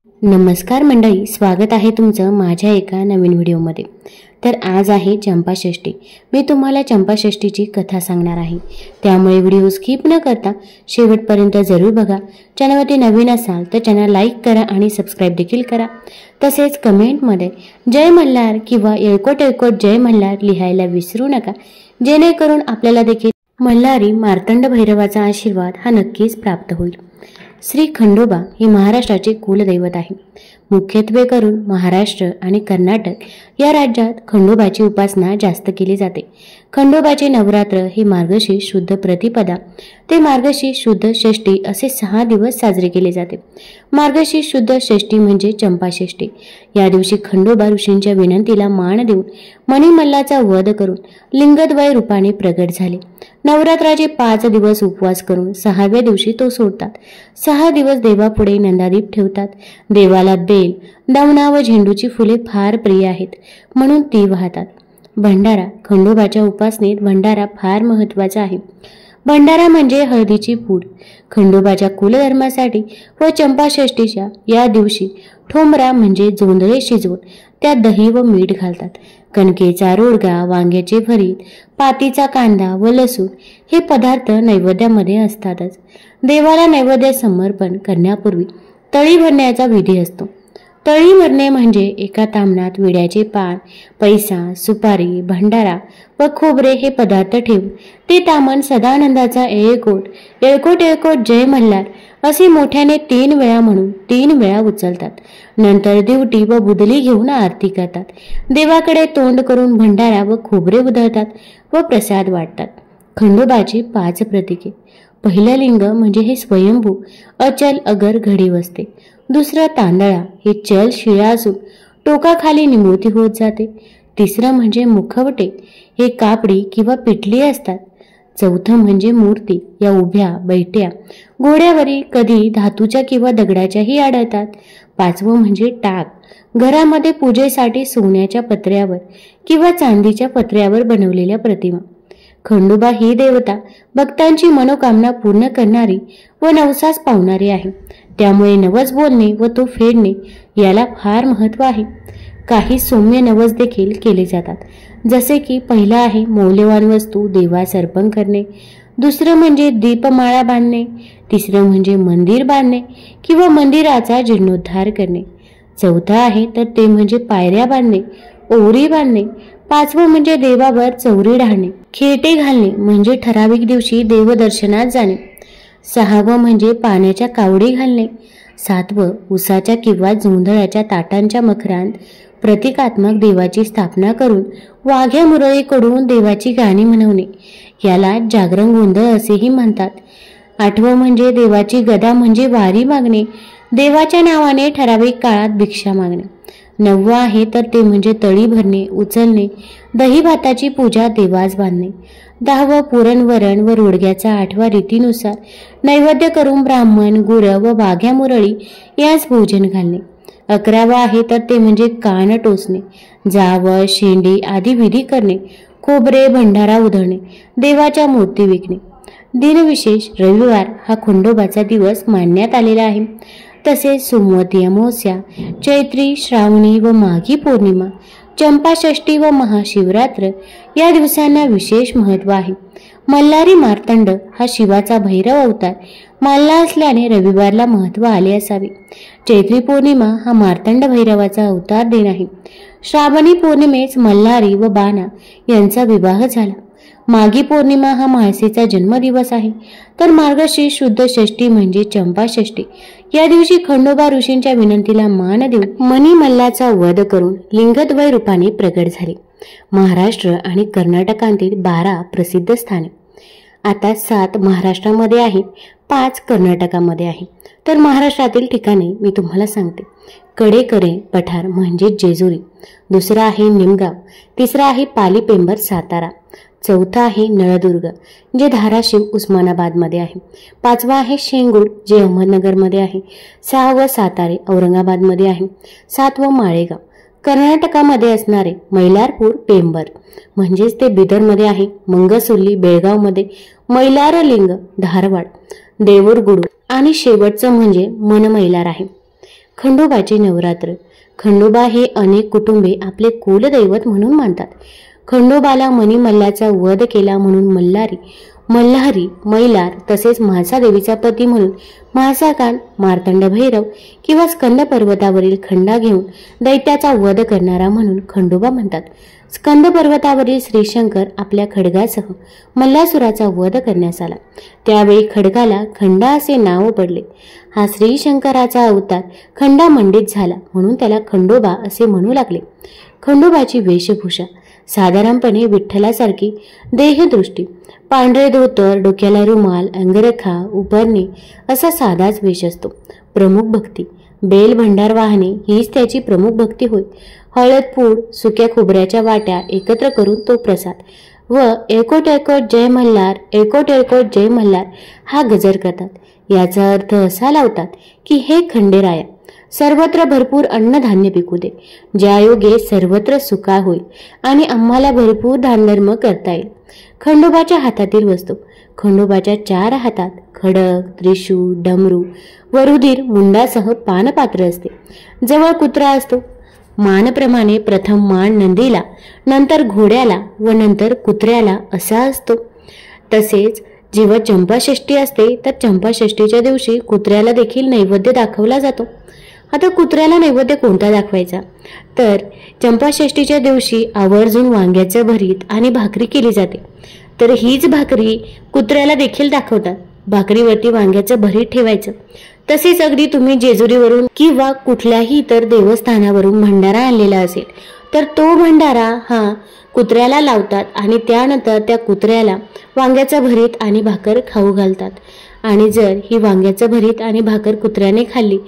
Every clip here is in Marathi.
नमस्कार मंडळी, स्वागत आहे तुमचं माझ्या एका नवीन व्हिडिओमध्ये। तर आज आहे चंपाषष्ठी। मी तुम्हाला चंपाषष्ठीची कथा सांगणार आहे, त्यामुळे व्हिडिओ स्किप न करता शेवटपर्यंत जरूर बघा। चॅनलवरती नवीन असाल तर चॅनल लाईक करा आणि सबस्क्राइब देखील करा। तसेच कमेंटमध्ये जय मल्हार किंवा येळकोट येळकोट जय मल्हार लिहायला विसरू नका, जेणेकरून आपल्याला देखील मल्हारी मार्तंड भैरवाचा आशीर्वाद हा नक्कीच प्राप्त होईल। श्री खंडोबा हे महाराष्ट्राचे कुलदैवत आहे। मुख्यत्वे करून महाराष्ट्र आणि कर्नाटक या राज्यात खंडोबाची उपासना जास्त केली जाते। खंडोबाचे नवरात्र हे मार्गशीर्ष शुद्ध प्रतिपदा ते मार्गशीर्ष शुद्ध षष्ठी असे 6 दिवस साजरे केले जाते। मार्गशीर्ष शुद्ध षष्ठी म्हणजे चंपाषष्ठी। या दिवशी खंडोबा ऋषींच्या विनंतीला मान देऊन मणिमल्लाचा वध करून लिंगद्वय रूपाने प्रगट झाले। नवरात्राचे 5 दिवस उपवास करून 6व्या दिवशी तो सोडतात। 6 दिवस देवापुढे नंदादीप ठेवतात। देवाला बेल, दवना व झेंडूची फुले फार प्रिय आहेत, म्हणून ती वाहतात। भंडारा, खंडोबाच्या उपासनेत भंडारा फार महत्त्वाचा आहे। भंडारा म्हणजे हळदीची पूड। खंडोबाच्या कुलधर्मासाठी व चंपाषष्ठीच्या या दिवशी ठोंबरा म्हणजे जोंधळे शिजवून त्यात दही व मीठ घालतात। कणकेचा रोडगा, वांग्याचे भरीत, पातीचा कांदा व लसूण हे पदार्थ नैवेद्यामध्ये असतातच। देवाला नैवेद्य समर्पण करण्यापूर्वी तळी भरण्याचा विधी असतो। तळी भरणे म्हणजे एका ताम्हणात विड्याचे पान, पैसा, सुपारी, भंडारा व खोबरे हे पदार्थ ठेवून ते ताम्हण सदानंदाचा येळकोट येळकोट येळकोट जय मल्हार असे मोठ्याने 3 वेळा म्हणून 3 वेळा उचलतात। नंतर दिवटी व बुदली घेऊन आरती करतात। देवाकडे तोंड करून भंडारा व खोबरे उधळतात व प्रसाद वाटतात। खंडोबाची 5 प्रतीके। पहिलं लिंग म्हणजे हे स्वयंभू अचल अगर घडी बसते। दुसरं तांदळा, हे चल शिळा असून टोकाखाली निमुळती होत जाते। तिसरं म्हणजे मुखवटे, हे कापडी किंवा पिठली असतात। चौथं म्हणजे मूर्ती, या उभ्या बैठ्या घोड्यावरी कधी धातूच्या किंवा दगडाच्याही आढळतात। 5वं म्हणजे टाक, घरामध्ये पूजेसाठी सोन्याच्या पत्र्यावर किंवा चांदीच्या पत्र्यावर बनवलेल्या प्रतिमा। खंडोबा ही देवता भक्तांची मनोकामना पूर्ण करणारी व नवसास पावणारी आहे, त्यामुळे नवस बोलणे व तो फेडणे याला फार महत्त्व आहे। काही सौम्य नवस देखील केले जातात, जसे की पहिला आहे मौल्यवान वस्तू देवास अर्पण करणे, दुसरं म्हणजे दीपमाळा बांधणे, तिसरं म्हणजे मंदिर बांधणे किंवा मंदिराचा जीर्णोद्धार करणे, चौथं आहे तर ते म्हणजे पायऱ्या बांधणे, ओवरी बांधणे, 5वं म्हणजे देवावर चौरी ढाळणे, खेटे घालणे म्हणजे ठराविक दिवशी देवदर्शनात जाणे, 6वं म्हणजे पाण्याच्या कावडी घालणे, 7वं उसाच्या किंवा जोंधळ्याच्या ताटांच्या मखरांत प्रतिकात्मक देवाची स्थापना करून वाघ्या मुरळीकडून देवाची गाणी म्हणवणे, याला जागरण गोंधळ असेही म्हणतात। 8वं म्हणजे देवाची गदा म्हणजे वारी मागणे, देवाच्या नावाने ठराविक काळात भिक्षा मागणे, 9वं आहे तर ते म्हणजे तळी भरणे, उचलणे, दही भाताची पूजा देवास बांधणे, 10वं पुरणवरण व रोडग्याचा 8व्या रीतीनुसार नैवेद्य करून ब्राह्मण, गुर व वाघ्या मुरळी यास भोजन घालणे, 11वं आहे तर ते म्हणजे कान टोचणे, जावळ, शेंडी आदी विधी करणे, खोबरे भंडारा उधळणे, देवाच्या मूर्ती विकणे। दिनविशेष रविवार हा खंडोबाचा दिवस मानण्यात आलेला आहे। तसेच सोमवती अमावस्या, चैत्री, श्रावणी व माघी पौर्णिमा, चंपाषष्ठी व महाशिवरात्र या दिवसांना विशेष महत्त्व आहे। मल्हारी मार्तंड हा शिवाचा भैरव अवतार मानला असल्याने रविवारला महत्त्व आले असावे। चैत्री पौर्णिमा हा मार्तंड भैरवाचा अवतार दिन आहे। श्रावणी पौर्णिमेस मल्हारी व बाणा यांचा विवाह झाला। माघी पौर्णिमा हा म्हाळसेचा जन्मदिवस आहे, तर मार्गशीर्ष शुद्ध षष्ठी म्हणजे चंपाषष्ठी। या दिवशी खंडोबा ऋषींच्या विनंतीला मान देऊन मणिमल्लाचा वध करून लिंगद्वय रूपाने प्रगट झाले। महाराष्ट्र आणि कर्नाटकातील 12 प्रसिद्ध स्थाने। आता 7 महाराष्ट्रामध्ये आहेत, 5 कर्नाटकामध्ये आहे। तर महाराष्ट्रातील ठिकाणे मी तुम्हाला सांगते। कडेकरे पठार म्हणजे जेजुरी, दुसरा आहे निमगाव, तिसरा आहे पालीपेंबर सातारा, चौथा आहे नळदुर्ग जे धाराशिव उस्मानाबादमध्ये आहे, 5वं आहे शेंगूर जे अहमदनगरमध्ये आहे, 6वं सातारे औरंगाबादमध्ये आहे, 7वं माळेगाव। कर्नाटकामध्ये असणारे मैलारपूर पेंबर म्हणजेच ते बिदरमध्ये आहे, मंगसुर्ली बेळगावमध्ये, मैलारलिंग धारवाड, देऊरगुडू आणि शेवटचं म्हणजे मनमैलार आहे। खंडोबाचे नवरात्र. खंडोबा हे अनेक कुटुंबे आपले कुलदैवत म्हणून मानतात. खंडोबाला मणिमल्लाचा वध केला म्हणून मल्हारी, मैलार तसेच म्हाळसादेवीचा पती म्हणून म्हाळसाकान, मार्तंड भैरव किंवा स्कंद पर्वतावरील खंडा घेऊन दैत्याचा वध करणारा म्हणून खंडोबा म्हणतात. स्कंद पर्वतावरील श्रीशंकर आपल्या खड्गासह मल्लासुराचा वध करण्यास आला. त्यावेळी खड्गाला खंडा असे नाव पडले. हा श्रीशंकराचा अवतार खंडामंडित झाला म्हणून त्याला खंडोबा असे म्हणू लागले. खंडोबाची वेशभूषा साधारणपणे विठ्ठलासारखी देहदृष्टी, पांढरे धोतर, डोक्याला रुमाल, अंगरखा, उपरणे असा साधाच वेश असतो. प्रमुख भक्ती बेल भंडार वाहने हीच त्याची प्रमुख भक्ती होय. हळद पूड, सुक्या खोबऱ्याच्या वाट्या एकत्र करून तो प्रसाद व एकोट एकोट जय मल्हार, एकोट एकोट जय मल्हार हा गजर करतात. याचा अर्थ असा लावतात की हे खंडेराया, सर्वत्र भरपूर अन्नधान्य पिकू दे, ज्या योगे सर्वत्र सुका होईल आणि आम्हाला भरपूर दानधर्म करता येईल. खंडोबाच्या हातातील वस्तू. खंडोबाच्या 4 हातात खडक, त्रिशूळ, डमरू, वरुधीर, मुंडासह पानपात्र असते. जवळ कुत्रा असतो. मानप्रमाणे प्रथम मान नंदीला, नंतर घोड्याला व नंतर कुत्र्याला असा असतो. तसेच जेव्हा चंपाषष्ठी असते तर चंपाषष्ठीच्या दिवशी कुत्र्याला देखील नैवेद्य दाखवला जातो. आता कुत्र्याला नैवेद्य कोणता दाखवायचा तर चंपाषष्ठीच्या दिवशी आवर्जून वांग्याचं भरीत आणि भाकरी केली जाते. तर हीच भाकरी कुत्र्याला देखील दाखवतात. भाकरीवरती वांग्याचं भरीत ठेवायचं. तसेच अगदी तुम्ही जेजुरीवरून किंवा कुठल्याही इतर देवस्थानावरून भंडारा आणलेला असेल तर तो भंडारा हा कुत्र्याला लावतात आणि त्यानंतर त्या कुत्र्याला वांग्याचं भरीत आणि भाकर खाऊ घालतात. आणि जर ही वांग्याचं भरीत आणि भाकर कुत्र्याने खाल्ली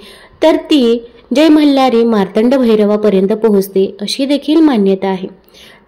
तर ती जय मल्हारी मार्तंड भैरवापर्यंत पोहोचते अशी देखील मान्यता आहे.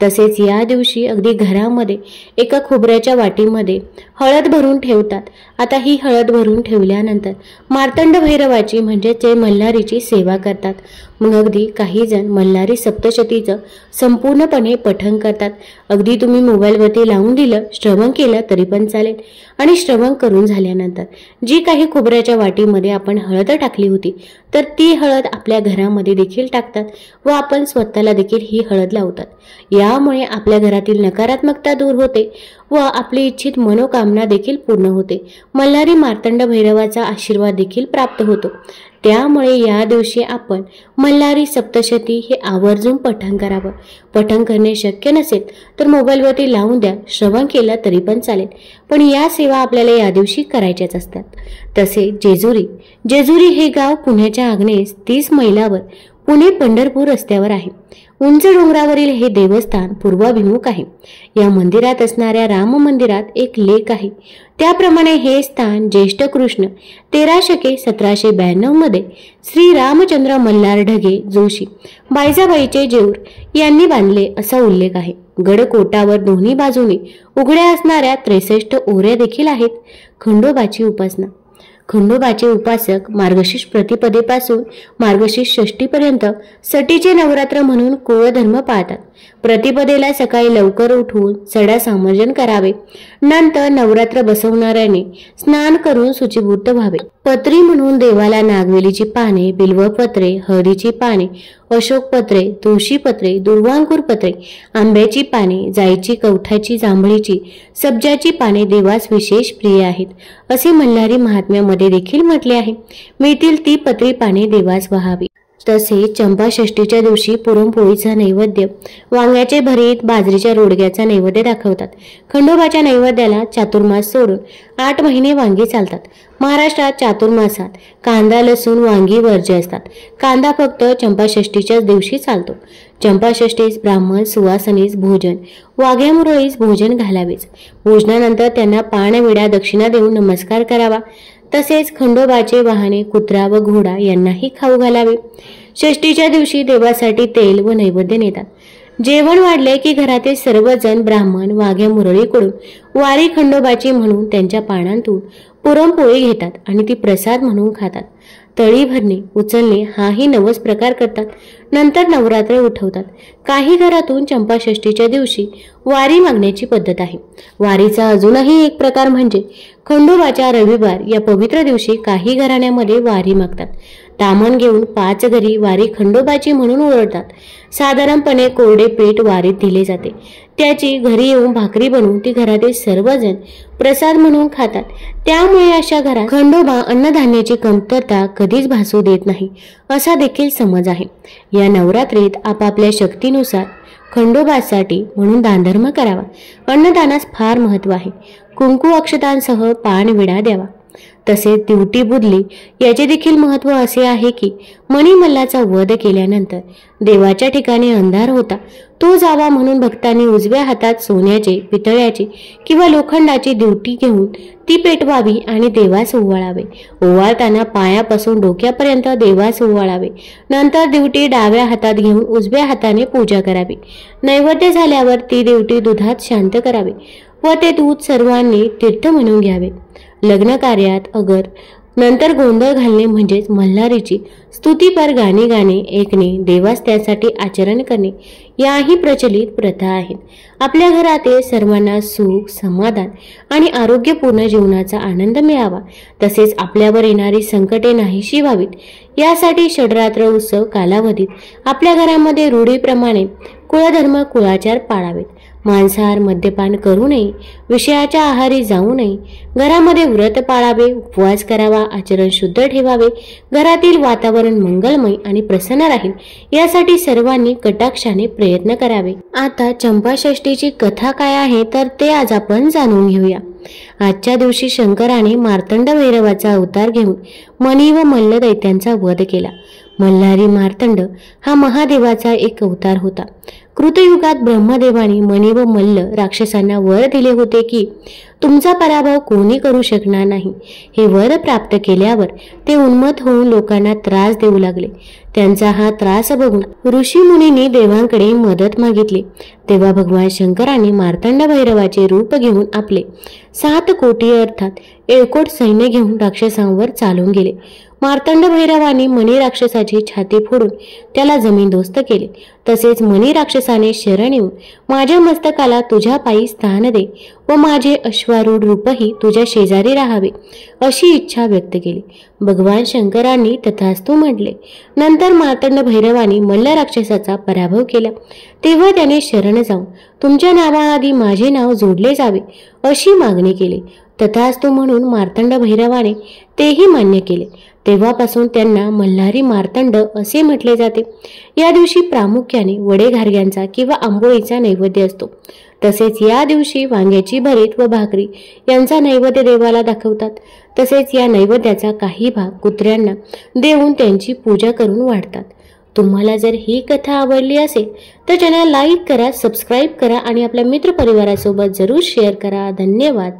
तसेच या दिवशी अगदी घरामध्ये एका खोबऱ्याच्या वाटीमध्ये हळद भरून ठेवतात. आता ही हळद भरून ठेवल्यानंतर मार्तंड भैरवाची म्हणजे जय मल्हारीची सेवा करतात. मग अगदी काही जण मल्हारी सप्तशतीचं संपूर्णपणे पठण करतात. अगदी तुम्ही मोबाईलवरती लावून दिलं, श्रवण केलं तरी पण चालेल. आणि श्रवण करून झाल्यानंतर जी काही खोबऱ्याच्या वाटीमध्ये आपण हळद टाकली होती तर ती हळद आपल्या घरामध्ये देखील टाकतात व आपण स्वतःला देखील ही हळद लावतात. यामुळे आपल्या घरातील नकारात्मकता दूर होते व आपली इच्छित मनोकामना देखील पूर्ण होते. मल्हारी मार्तंड भैरवाचा आशीर्वाद देखील प्राप्त होतो. त्यामुळे या दिवशी आपण मल्हारी सप्तशती हे आवर्जून पठण करावं. पठण करणे शक्य नसेल तर मोबाईलवरती लावून द्या, श्रवण केलं तरी पण चालेल. पण या सेवा आपल्याला या दिवशी करायच्याच असतात. तसे जेजुरी हे गाव पुण्याच्या आग्नेयेस 30 मैलावर पुणे पंढरपूर रस्त्यावर आहे. उंच डोंगरावरील हे देवस्थान पूर्वाभिमुख आहे. या मंदिरात असणाऱ्या राम मंदिरात एक लेख आहे. त्याप्रमाणे हे स्थान ज्येष्ठ कृष्ण 1392 मध्ये श्री रामचंद्र मल्हार ढगे जोशी बायजाबाईचे जेऊर यांनी बांधले असा उल्लेख आहे. गडकोटावर दोन्ही बाजूने उघड्या असणाऱ्या 63 ओऱ्या देखील आहेत. खंडोबाची उपासना. खंडोबाचे उपासक मार्गशीर्ष प्रतिपदेपासून मार्गशीर्ष षष्टीपर्यंत सटीचे नवरात्र म्हणून कुळधर्म पाळतात. प्रतिपदेला सकाळी लवकर उठून सडा समर्जन करावे. नंतर नवरात्र बसवणाऱ्याने स्नान करून शुचिभूत व्हावे. पत्री म्हणून देवाला नागवेलीची पाने, बिल्वपत्रे, हळदीची पाने, अशोकपत्रे, तुळशीपत्रे, दुर्वांकुर पत्रे, आंब्याची पाने, जायची, कवठाची, जांभळीची, सब्जाची पाने देवास विशेष प्रिय आहेत असे मल्हारी महात्म्यामध्ये देखील म्हटले आहे. मिळतील ती पत्री पाने देवास वहावी. तसेच चंपाषष्ठीच्या दिवशी पुरणपोळीचा नैवेद्य, वांग्याचे भरीत, बाजरीच्या रोडग्याचा नैवेद्य दाखवतात. खंडोबाच्या नैवेद्याला चातुर्मास सोडून 8 महिने वांगी चालतात. महाराष्ट्रात चातुर्मासात कांदा, लसूण, वांगी वर्ज्य असतात. कांदा फक्त चंपाषष्ठीच्याच दिवशी चालतो. चंपाषष्ठीस ब्राह्मण सुवासनीस भोजन, वाघ्या मुरळीस भोजन घालावेच. भोजनानंतर त्यांना पाणविडा दक्षिणा देऊन नमस्कार करावा. तसेच खंडोबाचे वाहने कुत्रा व घोडा यांनाही खाऊ घालावे. षष्टीच्या दिवशी देवासाठी तेल व नैवेद्य नेतात. जेवण वाढले की घरातील सर्वजण ब्राह्मण वाघ्या मुरळीकडून वारी खंडोबाची म्हणून त्यांच्या पानांतून पुरणपोळी घेतात आणि ती प्रसाद म्हणून खातात. तळी भरणे, उचलणे हाही नवस प्रकार करतात. नंतर नवरात्र उठवतात. काही घरातून चंपाषष्ठीच्या दिवशी वारी मागण्याची पद्धत आहे. वारीचा अजूनही एक प्रकार म्हणजे खंडोबाच्या रविवार या पवित्र दिवशी काही घराण्यामध्ये वारी मागतात. तामण घेऊन 5 घरी वारी खंडोबाची म्हणून ओरडतात. साधारणपणे कोरडे पीठ वारीत दिले जाते. त्याची घरी येऊन भाकरी बनवून ती घरातील सर्वजण प्रसाद म्हणून खातात. त्यामुळे अशा घरात खंडोबा अन्नधान्याची कमतरता कधीच भासू देत नाही असा देखील समज आहे. या नवरात्रीत आपापल्या शक्तीनुसार खंडोबासाठी म्हणून दानधर्म करावा. अन्नदानास फार महत्त्व आहे. कुंकू अक्षतांसह पान विडा द्यावा. तसेच दिवटी बुडली याचे देखील महत्त्व असे आहे की मणिमल्लाचा वध केल्यानंतर देवाच्या ठिकाणी अंधार होता तो जावा म्हणून भक्तांनी उजव्या हातात सोन्याचे, पितळ्याचे किंवा लोखंडाची दिवटी घेऊन ती पेटवावी आणि देवास ओवाळावे. ओवाळताना पायापासून डोक्यापर्यंत देवास ओवाळावे. नंतर दिवटी डाव्या हातात घेऊन उजव्या हाताने पूजा करावी. नैवेद्य झाल्यावर ती दिवटी दुधात शांत करावी व ते दूध सर्वांनी तीर्थ म्हणून घ्यावे. लग्न कार्यात अगर नंतर गोंधळ घालणे म्हणजेच मल्हारीची स्तुतीपर गाणी गाणे, ऐकणे, देवास त्यासाठी आचरण करणे याही प्रचलित प्रथा आहेत. आपल्या घरातील सर्वांना सुख, समाधान आणि आरोग्यपूर्ण जीवनाचा आनंद मिळावा. तसेच आपल्यावर येणारी संकटे नाहीशी व्हावीत यासाठी षडरात्र उत्सव कालावधीत आपल्या घरामध्ये रूढीप्रमाणे कुळधर्म कुळाचार पाळावेत. मांसाहार, मद्यपान करू नये, विषयाच्या आहारी जाऊ नये, घरामध्ये व्रत पाळावे, उपवास करावा, आचरण शुद्ध ठेवावे, घरातील वातावरण मंगलमय आणि प्रसन्न राहील यासाठी सर्वांनी कटाक्षाने प्रयत्न करावे. आता चंपाषष्ठीची कथा काय आहे तर ते आज आपण जाणून घेऊया. आजच्या दिवशी शंकराने मार्तंड भैरवाचा अवतार घेऊन मणी व मल्ल दैत्यांचा वध केला. मल्हारी मार्तंड हा महादेवाचा एक अवतार होता. कृतयुगात ब्रह्मदेवाने मणी व मल्ल राक्षसांना वर दिले होते की तुमचा पराभव कोणी करू शकणार नाही. हे वर प्राप्त केल्यावर ते उन्मत्त होऊन लोकांना त्रास देऊ लागले. त्यांचा हा त्रास बघून ऋषी मुनींनी देवांकडे मदत मागितली. तेव्हा भगवान शंकराने मार्तंड भैरवाचे रूप घेऊन आपले 7 कोटी अर्थात 1 सैन्य घेऊन राक्षसांवर चालून गेले. मार्तंड भैरवाने मणी राक्षसाची छाती फोडून त्याला जमीनदोस्त केले. तसेच मणी राक्षसाने शरण येऊन माझ्या मस्तकाला तुझ्या पायी स्थान दे व माझे अश्वारूढ रूपही तुझ्या शेजारी राहावे अशी इच्छा व्यक्त केली. भगवान शंकरांनी तथास्तु म्हटले. नंतर मार्तंड भैरवाने मल्ल राक्षसाचा पराभव केला. तेव्हा त्याने शरण जाऊन तुमच्या नावाआधी माझे नाव जोडले जावे अशी मागणी केली. तथास्तु म्हणून मार्तंड भैरवाने तेही मान्य केले. तेव्हापासून त्यांना मल्हारी मार्तंड असे म्हटले जाते. या दिवशी प्रामुख्याने वडे घारग्यांचा किंवा आंबोळीचा नैवेद्य असतो. तसेच या दिवशी वांग्याची भरीत व भाकरी यांचा नैवेद्य देवाला दाखवतात. तसेच या नैवेद्याचा काही भाग कुत्र्यांना देऊन त्यांची पूजा करून वाढतात. तुम्हाला जर ही कथा आवडली असेल तर चॅनल लाईक करा, सबस्क्राईब करा आणि आपल्या मित्रपरिवारासोबत जरूर शेअर करा. धन्यवाद.